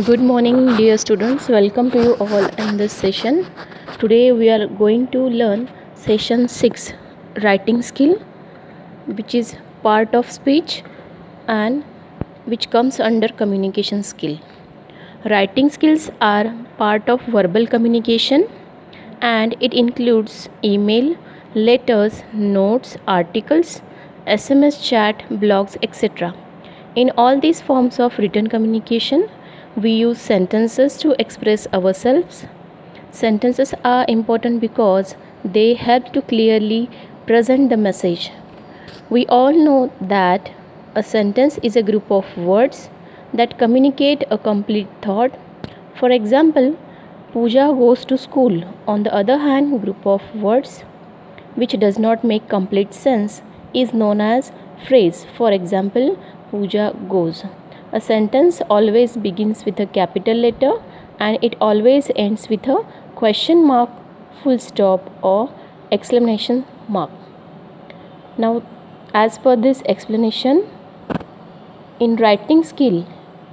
Good morning, dear students. Welcome to you all in this session. Today we are going to learn session 6 writing skill, which is part of speech and which comes under communication skill. Writing skills are part of verbal communication and it includes email, letters, notes, articles, SMS chat, blogs, etc. In all these forms of written communication, we use sentences to express ourselves. Sentences are important because they help to clearly present the message. We all know that a sentence is a group of words that communicate a complete thought. For example, Pooja goes to school. On the other hand, group of words which does not make complete sense is known as phrase. For example, Pooja goes. A sentence always begins with a capital letter and it always ends with a question mark, full stop, or exclamation mark. Now, as per this explanation, in writing skill,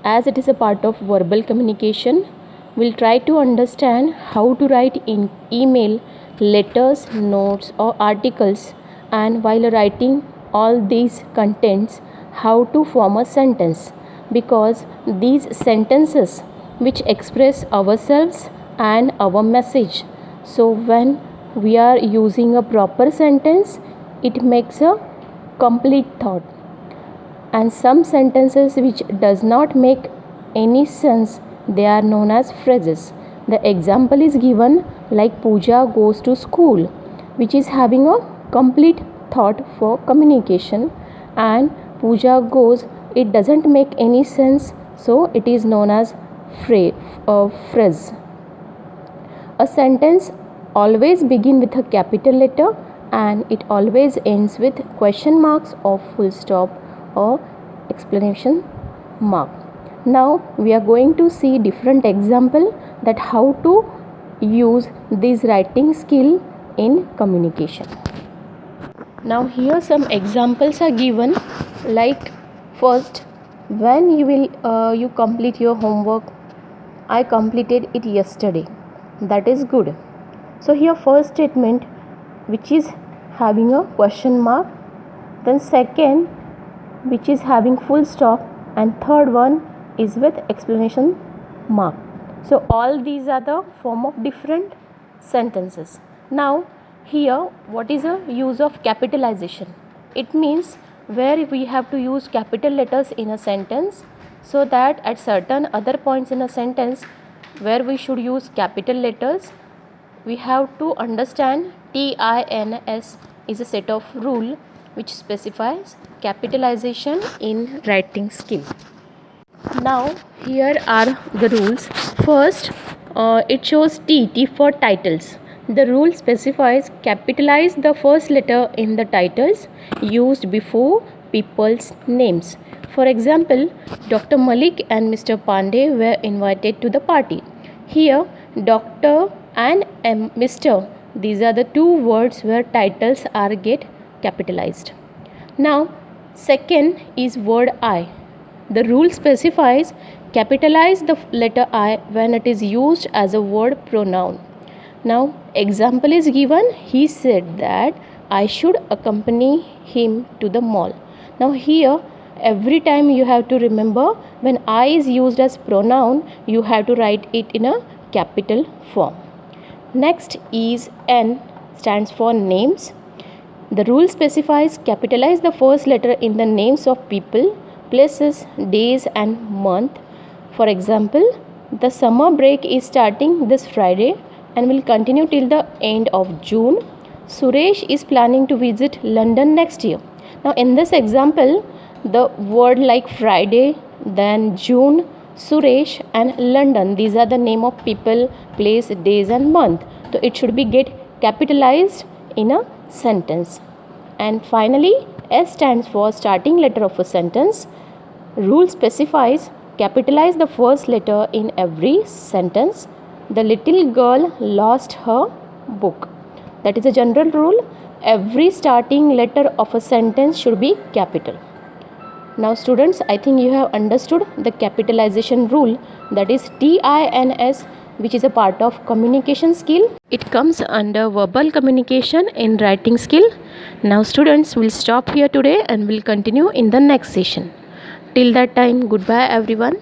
as it is a part of verbal communication, we'll try to understand how to write in email, letters, notes, or articles, and while writing all these contents, how to form a sentence, because these sentences which express ourselves and our message. So when we are using a proper sentence, it makes a complete thought, and some sentences which does not make any sense, they are known as phrases. The example is given like Pooja goes to school, which is having a complete thought for communication, and Pooja goes, it doesn't make any sense, so it is known as phrase. A sentence always begin with a capital letter and it always ends with question marks or full stop or explanation mark. Now we are going to see different example that how to use this writing skill in communication. Now here some examples are given, like first, when you complete your homework. I completed it yesterday. That is good. So here first statement which is having a question mark, then second which is having full stop, and third one is with explanation mark. So all these are the form of different sentences. Now here what is a use of capitalization? It means where we have to use capital letters in a sentence, so that at certain other points in a sentence where we should use capital letters, we have to understand TINS is a set of rule which specifies capitalization in writing skill. Now here are the rules. First, it shows T for titles. The rule specifies capitalize the first letter in the titles used before people's names. For example, Dr. Malik and Mr. Pandey were invited to the party. Here, Dr. and Mr. These are the two words where titles are get capitalized. Now, second is word I. The rule specifies capitalize the letter I when it is used as a word pronoun. Now, example is given. He said that I should accompany him to the mall. Now, here every time you have to remember when I is used as pronoun, you have to write it in a capital form. Next is N, stands for names. The rule specifies capitalize the first letter in the names of people, places, days and month. For example, the summer break is starting this Friday and will continue till the end of June. Suresh is planning to visit London next year. Now in this example, the word like Friday, then June, Suresh and London, these are the name of people, place, days and month. So it should be get capitalized in a sentence. And finally, S stands for starting letter of a sentence. Rule specifies capitalize the first letter in every sentence. The little girl lost her book. That is a general rule. Every starting letter of a sentence should be capital. Now students, I think you have understood the capitalization rule, that is TINS, which is a part of communication skill. It comes under verbal communication in writing skill. Now students, we'll stop here today and we'll continue in the next session. Till that time, goodbye everyone.